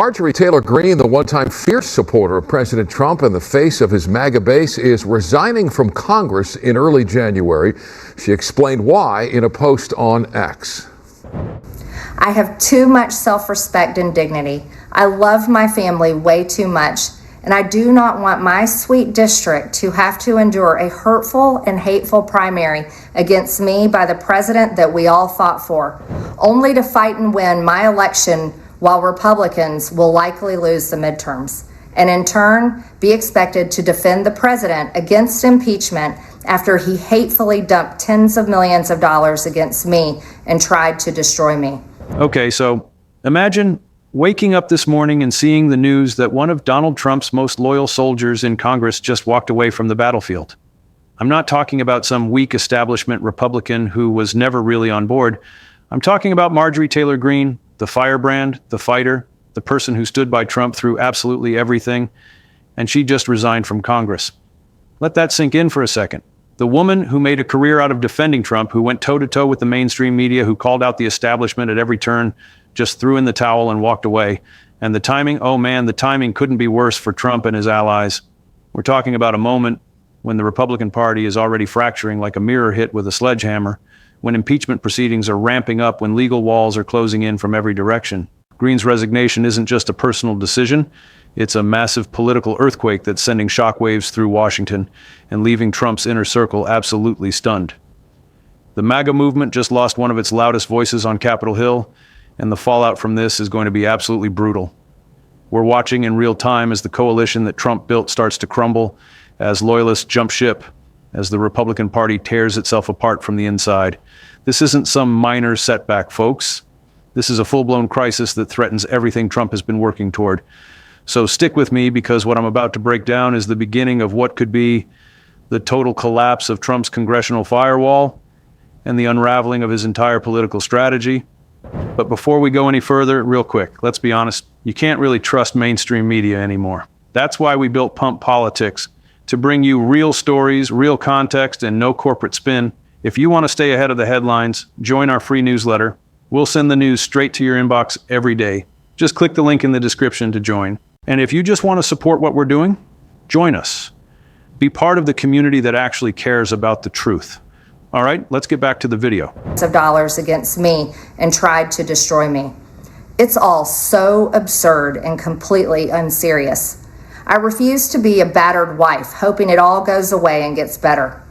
Marjorie Taylor Greene, the one-time fierce supporter of President Trump and the face of his MAGA base, is resigning from Congress in early January. She explained why in a post on X. I have too much self-respect and dignity. I love my family way too much, and I do not want my sweet district to have to endure a hurtful and hateful primary against me by the president that we all fought for, only to fight and win my election while Republicans will likely lose the midterms, and in turn be expected to defend the president against impeachment after he hatefully dumped tens of millions of dollars against me and tried to destroy me. Okay, so imagine waking up this morning and seeing the news that one of Donald Trump's most loyal soldiers in Congress just walked away from the battlefield. I'm not talking about some weak establishment Republican who was never really on board. I'm talking about Marjorie Taylor Greene, the firebrand, the fighter, the person who stood by Trump through absolutely everything, and she just resigned from Congress. Let that sink in for a second. The woman who made a career out of defending Trump, who went toe-to-toe with the mainstream media, who called out the establishment at every turn, just threw in the towel and walked away. And the timing, oh man, the timing couldn't be worse for Trump and his allies. We're talking about a moment when the Republican Party is already fracturing like a mirror hit with a sledgehammer, when impeachment proceedings are ramping up, when legal walls are closing in from every direction. Greene's resignation isn't just a personal decision, it's a massive political earthquake that's sending shockwaves through Washington and leaving Trump's inner circle absolutely stunned. The MAGA movement just lost one of its loudest voices on Capitol Hill, and the fallout from this is going to be absolutely brutal. We're watching in real time as the coalition that Trump built starts to crumble, as loyalists jump ship, as the Republican Party tears itself apart from the inside. This isn't some minor setback, folks. This is a full-blown crisis that threatens everything Trump has been working toward. So stick with me, because what I'm about to break down is the beginning of what could be the total collapse of Trump's congressional firewall and the unraveling of his entire political strategy. But before we go any further, real quick, let's be honest, you can't really trust mainstream media anymore. That's why we built Pump Politics, to bring you real stories, real context, and no corporate spin. If you want to stay ahead of the headlines, join our free newsletter. We'll send the news straight to your inbox every day. Just click the link in the description to join. And if you just want to support what we're doing, join us. Be part of the community that actually cares about the truth. All right, let's get back to the video. Of dollars against me and tried to destroy me. It's all so absurd and completely unserious. I refuse to be a battered wife, hoping it all goes away and gets better.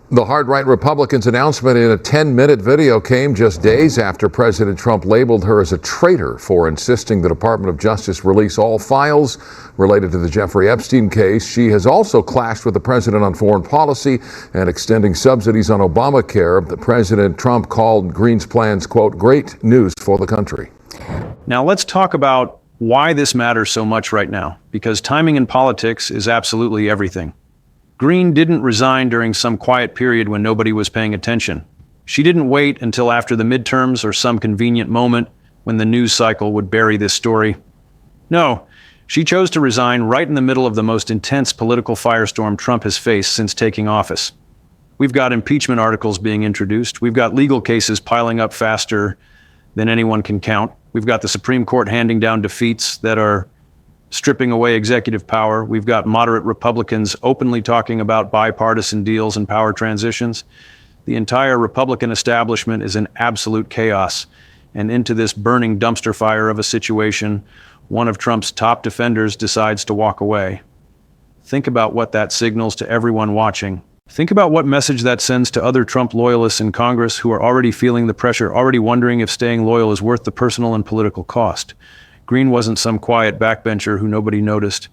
The hard-right Republicans' announcement in a 10-minute video came just days after President Trump labeled her as a traitor for insisting the Department of Justice release all files related to the Jeffrey Epstein case. She has also clashed with the president on foreign policy and extending subsidies on Obamacare. The President Trump called Greene's plans, quote, great news for the country. Now let's talk about why this matters so much right now, because timing in politics is absolutely everything. Greene didn't resign during some quiet period when nobody was paying attention. She didn't wait until after the midterms or some convenient moment when the news cycle would bury this story. No, she chose to resign right in the middle of the most intense political firestorm Trump has faced since taking office. We've got impeachment articles being introduced. We've got legal cases piling up faster than anyone can count. We've got the Supreme Court handing down defeats that are stripping away executive power. We've got moderate Republicans openly talking about bipartisan deals and power transitions. The entire Republican establishment is in absolute chaos. And into this burning dumpster fire of a situation, one of Trump's top defenders decides to walk away. Think about what that signals to everyone watching. Think about what message that sends to other Trump loyalists in Congress who are already feeling the pressure, already wondering if staying loyal is worth the personal and political cost. Greene wasn't some quiet backbencher who nobody noticed.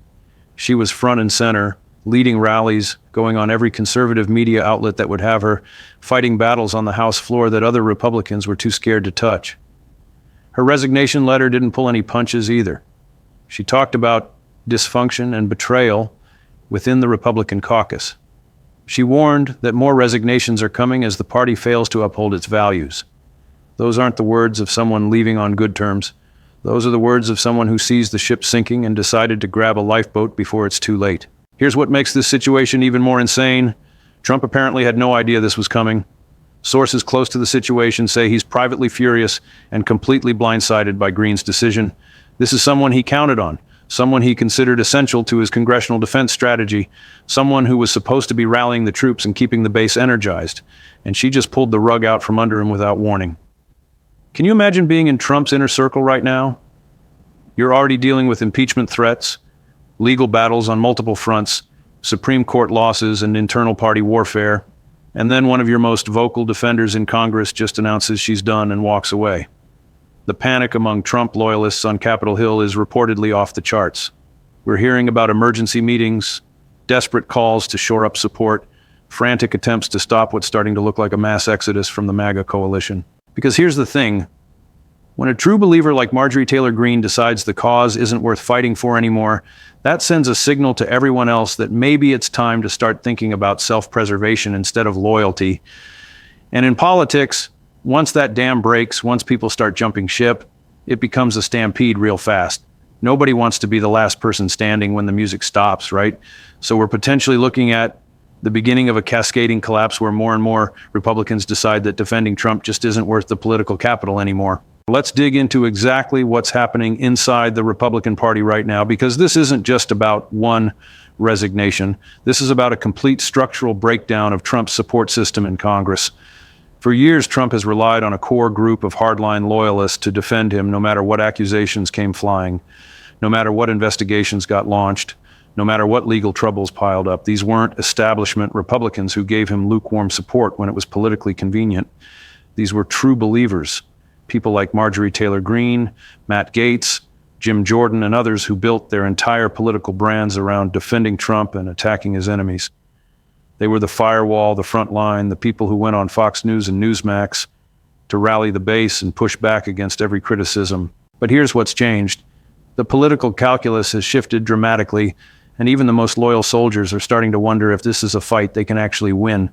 She was front and center, leading rallies, going on every conservative media outlet that would have her, fighting battles on the House floor that other Republicans were too scared to touch. Her resignation letter didn't pull any punches either. She talked about dysfunction and betrayal within the Republican caucus. She warned that more resignations are coming as the party fails to uphold its values. Those aren't the words of someone leaving on good terms. Those are the words of someone who sees the ship sinking and decided to grab a lifeboat before it's too late. Here's what makes this situation even more insane. Trump apparently had no idea this was coming. Sources close to the situation say he's privately furious and completely blindsided by Greene's decision. This is someone he counted on, someone he considered essential to his congressional defense strategy, someone who was supposed to be rallying the troops and keeping the base energized, and she just pulled the rug out from under him without warning. Can you imagine being in Trump's inner circle right now? You're already dealing with impeachment threats, legal battles on multiple fronts, Supreme Court losses and internal party warfare, and then one of your most vocal defenders in Congress just announces she's done and walks away. The panic among Trump loyalists on Capitol Hill is reportedly off the charts. We're hearing about emergency meetings, desperate calls to shore up support, frantic attempts to stop what's starting to look like a mass exodus from the MAGA coalition. Because here's the thing, when a true believer like Marjorie Taylor Greene decides the cause isn't worth fighting for anymore, that sends a signal to everyone else that maybe it's time to start thinking about self-preservation instead of loyalty. And in politics, once that dam breaks, once people start jumping ship, it becomes a stampede real fast. Nobody wants to be the last person standing when the music stops, right? So we're potentially looking at the beginning of a cascading collapse where more and more Republicans decide that defending Trump just isn't worth the political capital anymore. Let's dig into exactly what's happening inside the Republican Party right now, because this isn't just about one resignation. This is about a complete structural breakdown of Trump's support system in Congress. For years, Trump has relied on a core group of hardline loyalists to defend him no matter what accusations came flying, no matter what investigations got launched, no matter what legal troubles piled up. These weren't establishment Republicans who gave him lukewarm support when it was politically convenient. These were true believers, people like Marjorie Taylor Greene, Matt Gaetz, Jim Jordan, and others who built their entire political brands around defending Trump and attacking his enemies. They were the firewall, the front line, the people who went on Fox News and Newsmax to rally the base and push back against every criticism. But here's what's changed. The political calculus has shifted dramatically, and even the most loyal soldiers are starting to wonder if this is a fight they can actually win.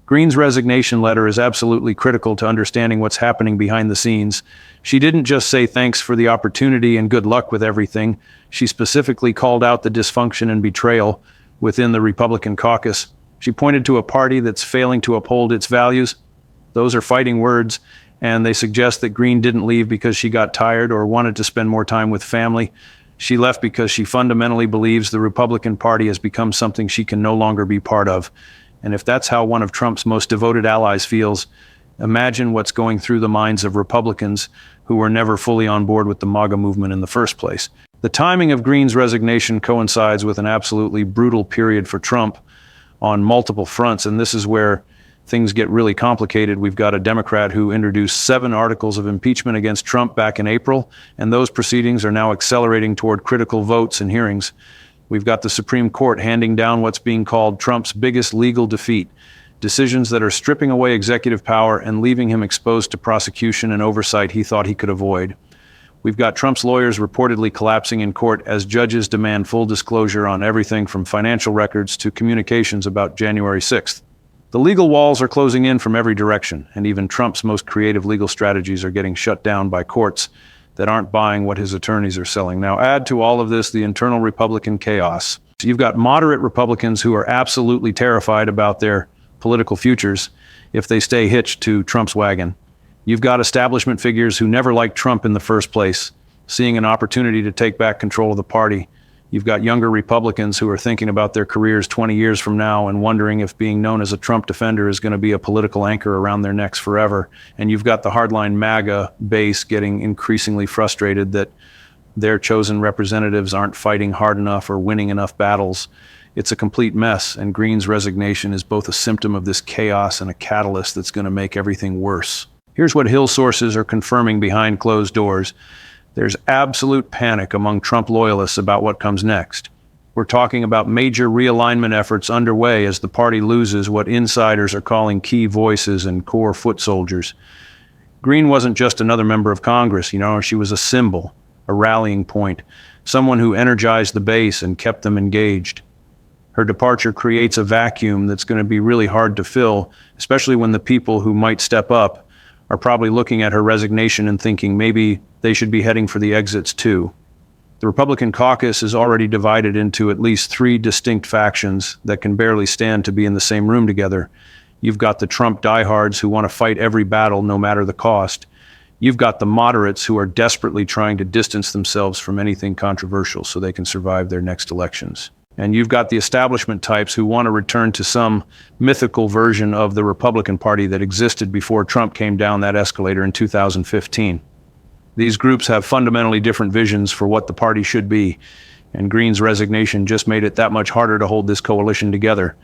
Greene's resignation letter is absolutely critical to understanding what's happening behind the scenes. She didn't just say thanks for the opportunity and good luck with everything. She specifically called out the dysfunction and betrayal within the Republican caucus. She pointed to a party that's failing to uphold its values. Those are fighting words, and they suggest that Greene didn't leave because she got tired or wanted to spend more time with family. She left because she fundamentally believes the Republican Party has become something she can no longer be part of. And if that's how one of Trump's most devoted allies feels, imagine what's going through the minds of Republicans who were never fully on board with the MAGA movement in the first place. The timing of Greene's resignation coincides with an absolutely brutal period for Trump on multiple fronts, and this is where things get really complicated. We've got a Democrat who introduced 7 articles of impeachment against Trump back in April, and those proceedings are now accelerating toward critical votes and hearings. We've got the Supreme Court handing down what's being called Trump's biggest legal defeat, decisions that are stripping away executive power and leaving him exposed to prosecution and oversight he thought he could avoid. We've got Trump's lawyers reportedly collapsing in court as judges demand full disclosure on everything from financial records to communications about January 6th. The legal walls are closing in from every direction, and even Trump's most creative legal strategies are getting shut down by courts that aren't buying what his attorneys are selling. Now, add to all of this the internal Republican chaos. So you've got moderate Republicans who are absolutely terrified about their political futures if they stay hitched to Trump's wagon. You've got establishment figures who never liked Trump in the first place, seeing an opportunity to take back control of the party. You've got younger Republicans who are thinking about their careers 20 years from now and wondering if being known as a Trump defender is going to be a political anchor around their necks forever. And you've got the hardline MAGA base getting increasingly frustrated that their chosen representatives aren't fighting hard enough or winning enough battles. It's a complete mess, and Greene's resignation is both a symptom of this chaos and a catalyst that's going to make everything worse. Here's what Hill sources are confirming behind closed doors. There's absolute panic among Trump loyalists about what comes next. We're talking about major realignment efforts underway as the party loses what insiders are calling key voices and core foot soldiers. Greene wasn't just another member of Congress, she was a symbol, a rallying point, someone who energized the base and kept them engaged. Her departure creates a vacuum that's going to be really hard to fill, especially when the people who might step up are probably looking at her resignation and thinking maybe they should be heading for the exits too. The Republican caucus is already divided into at least 3 distinct factions that can barely stand to be in the same room together. You've got the Trump diehards who want to fight every battle no matter the cost. You've got the moderates who are desperately trying to distance themselves from anything controversial so they can survive their next elections. And you've got the establishment types who want to return to some mythical version of the Republican Party that existed before Trump came down that escalator in 2015. These groups have fundamentally different visions for what the party should be, and Greene's resignation just made it that much harder to hold this coalition together.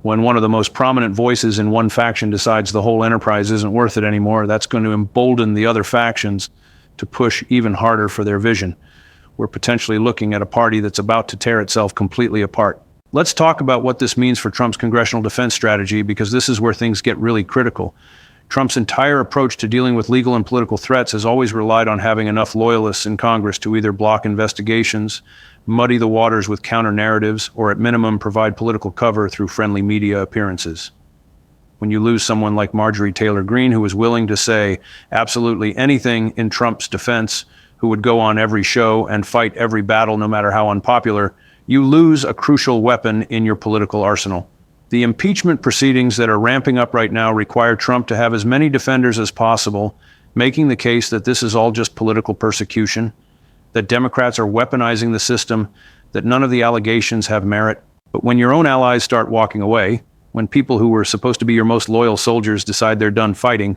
When one of the most prominent voices in one faction decides the whole enterprise isn't worth it anymore, that's going to embolden the other factions to push even harder for their vision. We're potentially looking at a party that's about to tear itself completely apart. Let's talk about what this means for Trump's congressional defense strategy, because this is where things get really critical. Trump's entire approach to dealing with legal and political threats has always relied on having enough loyalists in Congress to either block investigations, muddy the waters with counter-narratives, or at minimum provide political cover through friendly media appearances. When you lose someone like Marjorie Taylor Greene, who was willing to say absolutely anything in Trump's defense, who would go on every show and fight every battle no matter how unpopular, you lose a crucial weapon in your political arsenal. The impeachment proceedings that are ramping up right now require Trump to have as many defenders as possible, making the case that this is all just political persecution, that Democrats are weaponizing the system, that none of the allegations have merit. But when your own allies start walking away, when people who were supposed to be your most loyal soldiers decide they're done fighting,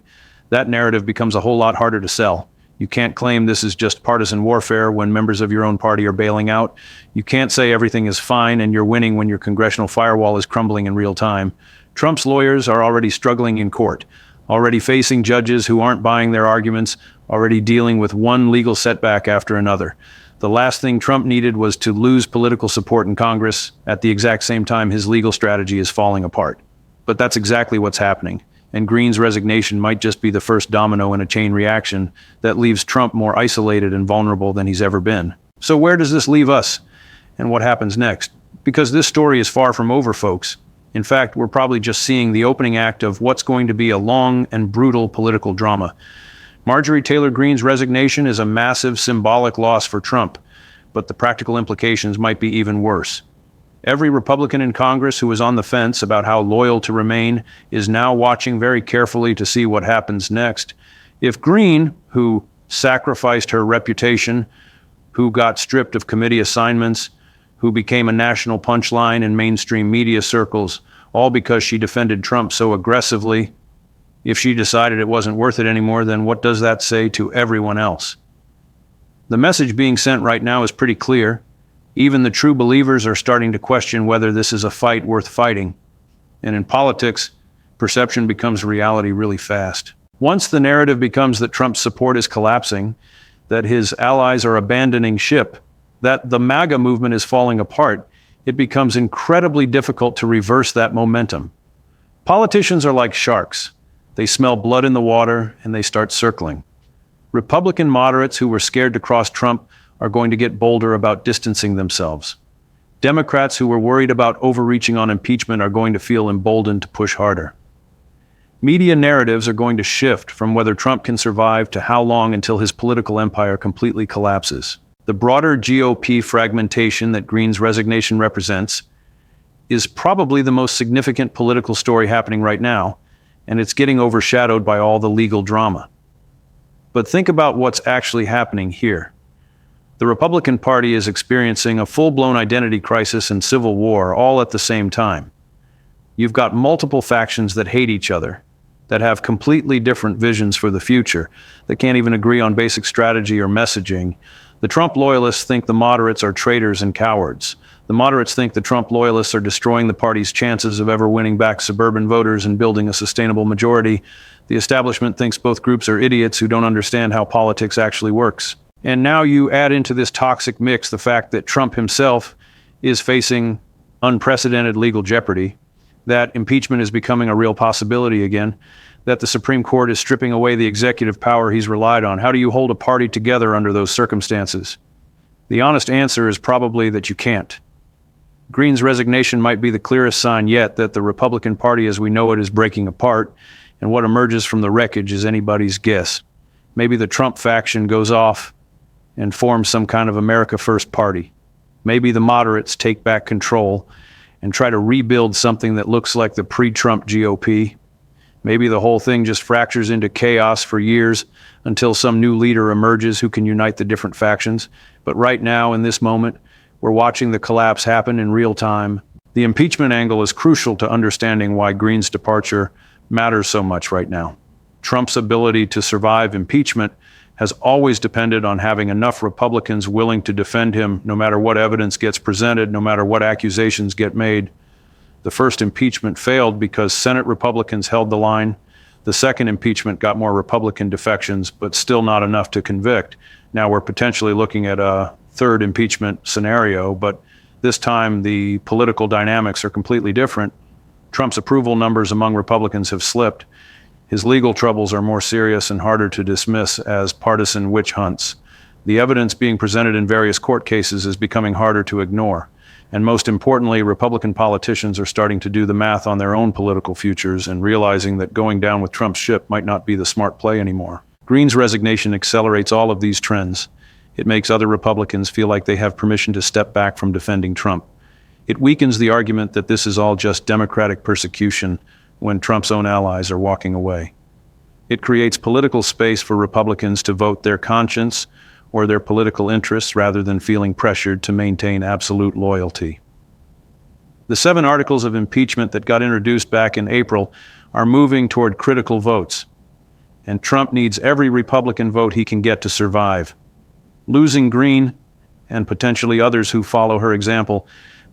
that narrative becomes a whole lot harder to sell. You can't claim this is just partisan warfare when members of your own party are bailing out. You can't say everything is fine and you're winning when your congressional firewall is crumbling in real time. Trump's lawyers are already struggling in court, already facing judges who aren't buying their arguments, already dealing with one legal setback after another. The last thing Trump needed was to lose political support in Congress at the exact same time his legal strategy is falling apart. But that's exactly what's happening. And Greene's resignation might just be the first domino in a chain reaction that leaves Trump more isolated and vulnerable than he's ever been. So where does this leave us? And what happens next? Because this story is far from over, folks. In fact, we're probably just seeing the opening act of what's going to be a long and brutal political drama. Marjorie Taylor Greene's resignation is a massive symbolic loss for Trump, but the practical implications might be even worse. Every Republican in Congress who was on the fence about how loyal to remain is now watching very carefully to see what happens next. If Greene, who sacrificed her reputation, who got stripped of committee assignments, who became a national punchline in mainstream media circles, all because she defended Trump so aggressively, if she decided it wasn't worth it anymore, then what does that say to everyone else? The message being sent right now is pretty clear. Even the true believers are starting to question whether this is a fight worth fighting. And in politics, perception becomes reality really fast. Once the narrative becomes that Trump's support is collapsing, that his allies are abandoning ship, that the MAGA movement is falling apart, it becomes incredibly difficult to reverse that momentum. Politicians are like sharks. They smell blood in the water and they start circling. Republican moderates who were scared to cross Trump are going to get bolder about distancing themselves. Democrats who were worried about overreaching on impeachment are going to feel emboldened to push harder. Media narratives are going to shift from whether Trump can survive to how long until his political empire completely collapses. The broader GOP fragmentation that Greene's resignation represents is probably the most significant political story happening right now, and it's getting overshadowed by all the legal drama. But think about what's actually happening here. The Republican Party is experiencing a full-blown identity crisis and civil war all at the same time. You've got multiple factions that hate each other, that have completely different visions for the future, that can't even agree on basic strategy or messaging. The Trump loyalists think the moderates are traitors and cowards. The moderates think the Trump loyalists are destroying the party's chances of ever winning back suburban voters and building a sustainable majority. The establishment thinks both groups are idiots who don't understand how politics actually works. And now you add into this toxic mix the fact that Trump himself is facing unprecedented legal jeopardy, that impeachment is becoming a real possibility again, that the Supreme Court is stripping away the executive power he's relied on. How do you hold a party together under those circumstances? The honest answer is probably that you can't. Greene's resignation might be the clearest sign yet that the Republican Party as we know it is breaking apart, and what emerges from the wreckage is anybody's guess. Maybe the Trump faction goes off and form some kind of America First party. Maybe the moderates take back control and try to rebuild something that looks like the pre-Trump GOP. Maybe the whole thing just fractures into chaos for years until some new leader emerges who can unite the different factions. But right now, in this moment, we're watching the collapse happen in real time. The impeachment angle is crucial to understanding why Greene's departure matters so much right now. Trump's ability to survive impeachment has always depended on having enough Republicans willing to defend him no matter what evidence gets presented, no matter what accusations get made. The first impeachment failed because Senate Republicans held the line. The second impeachment got more Republican defections, but still not enough to convict. Now we're potentially looking at a third impeachment scenario, but this time the political dynamics are completely different. Trump's approval numbers among Republicans have slipped. His legal troubles are more serious and harder to dismiss as partisan witch hunts. The evidence being presented in various court cases is becoming harder to ignore. And most importantly, Republican politicians are starting to do the math on their own political futures and realizing that going down with Trump's ship might not be the smart play anymore. Greene's resignation accelerates all of these trends. It makes other Republicans feel like they have permission to step back from defending Trump. It weakens the argument that this is all just Democratic persecution when Trump's own allies are walking away. It creates political space for Republicans to vote their conscience or their political interests rather than feeling pressured to maintain absolute loyalty. The 7 articles of impeachment that got introduced back in April are moving toward critical votes, and Trump needs every Republican vote he can get to survive. Losing Greene, and potentially others who follow her example,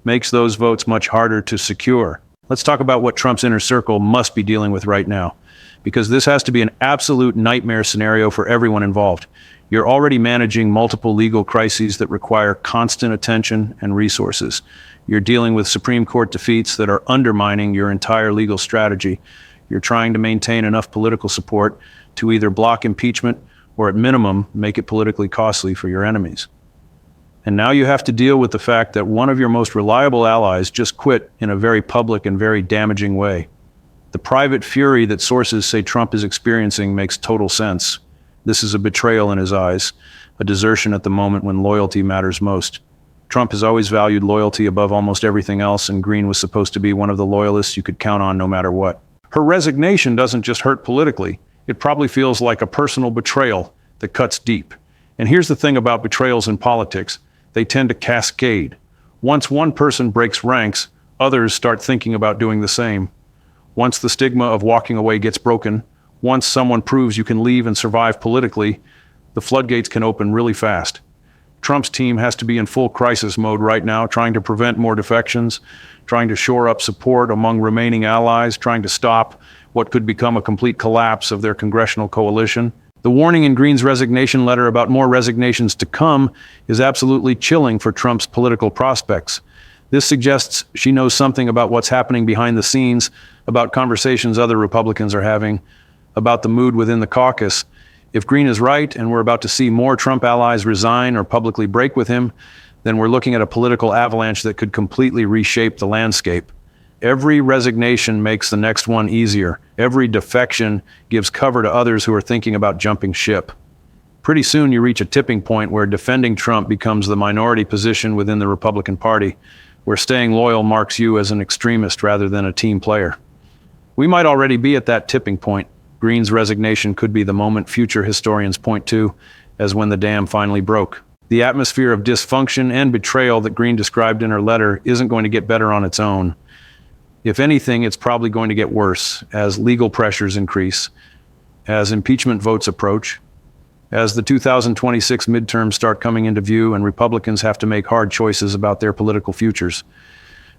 makes those votes much harder to secure. Let's talk about what Trump's inner circle must be dealing with right now, because this has to be an absolute nightmare scenario for everyone involved. You're already managing multiple legal crises that require constant attention and resources. You're dealing with Supreme Court defeats that are undermining your entire legal strategy. You're trying to maintain enough political support to either block impeachment or at minimum make it politically costly for your enemies. And now you have to deal with the fact that one of your most reliable allies just quit in a very public and very damaging way. The private fury that sources say Trump is experiencing makes total sense. This is a betrayal in his eyes, a desertion at the moment when loyalty matters most. Trump has always valued loyalty above almost everything else, and Greene was supposed to be one of the loyalists you could count on no matter what. Her resignation doesn't just hurt politically. It probably feels like a personal betrayal that cuts deep. And here's the thing about betrayals in politics. They tend to cascade. Once one person breaks ranks, others start thinking about doing the same. Once the stigma of walking away gets broken, once someone proves you can leave and survive politically, the floodgates can open really fast. Trump's team has to be in full crisis mode right now, trying to prevent more defections, trying to shore up support among remaining allies, trying to stop what could become a complete collapse of their congressional coalition. The warning in Greene's resignation letter about more resignations to come is absolutely chilling for Trump's political prospects. This suggests she knows something about what's happening behind the scenes, about conversations other Republicans are having, about the mood within the caucus. If Greene is right and we're about to see more Trump allies resign or publicly break with him, then we're looking at a political avalanche that could completely reshape the landscape. Every resignation makes the next one easier. Every defection gives cover to others who are thinking about jumping ship. Pretty soon you reach a tipping point where defending Trump becomes the minority position within the Republican Party, where staying loyal marks you as an extremist rather than a team player. We might already be at that tipping point. Greene's resignation could be the moment future historians point to as when the dam finally broke. The atmosphere of dysfunction and betrayal that Greene described in her letter isn't going to get better on its own. If anything, it's probably going to get worse as legal pressures increase, as impeachment votes approach, as the 2026 midterms start coming into view and Republicans have to make hard choices about their political futures.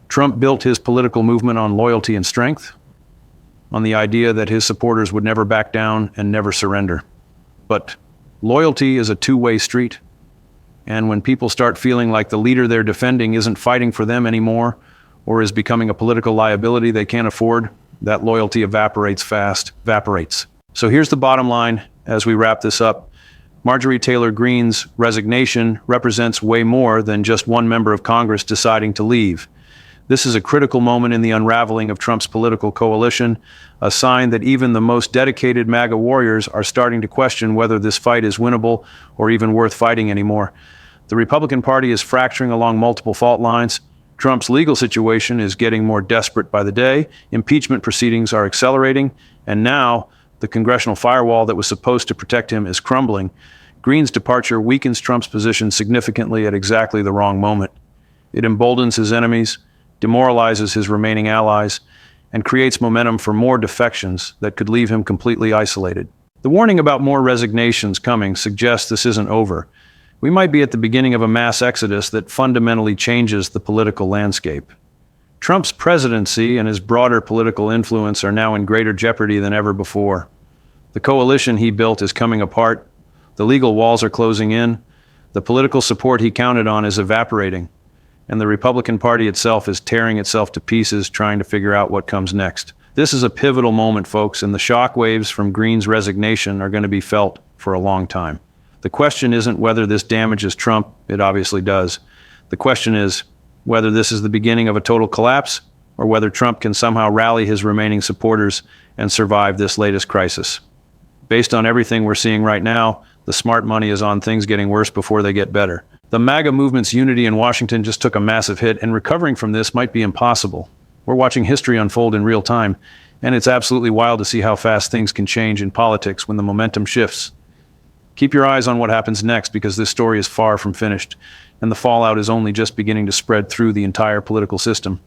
Trump built his political movement on loyalty and strength, on the idea that his supporters would never back down and never surrender. But loyalty is a two-way street, and when people start feeling like the leader they're defending isn't fighting for them anymore, or is becoming a political liability they can't afford, that loyalty evaporates fast. So here's the bottom line as we wrap this up. Marjorie Taylor Greene's resignation represents way more than just one member of Congress deciding to leave. This is a critical moment in the unraveling of Trump's political coalition, a sign that even the most dedicated MAGA warriors are starting to question whether this fight is winnable or even worth fighting anymore. The Republican Party is fracturing along multiple fault lines. Trump's legal situation is getting more desperate by the day, impeachment proceedings are accelerating, and now the congressional firewall that was supposed to protect him is crumbling. Greene's departure weakens Trump's position significantly at exactly the wrong moment. It emboldens his enemies, demoralizes his remaining allies, and creates momentum for more defections that could leave him completely isolated. The warning about more resignations coming suggests this isn't over. We might be at the beginning of a mass exodus that fundamentally changes the political landscape. Trump's presidency and his broader political influence are now in greater jeopardy than ever before. The coalition he built is coming apart, the legal walls are closing in, the political support he counted on is evaporating, and the Republican Party itself is tearing itself to pieces trying to figure out what comes next. This is a pivotal moment, folks, and the shockwaves from Greene's resignation are going to be felt for a long time. The question isn't whether this damages Trump, it obviously does. The question is whether this is the beginning of a total collapse or whether Trump can somehow rally his remaining supporters and survive this latest crisis. Based on everything we're seeing right now, the smart money is on things getting worse before they get better. The MAGA movement's unity in Washington just took a massive hit, and recovering from this might be impossible. We're watching history unfold in real time, and it's absolutely wild to see how fast things can change in politics when the momentum shifts. Keep your eyes on what happens next, because this story is far from finished, and the fallout is only just beginning to spread through the entire political system.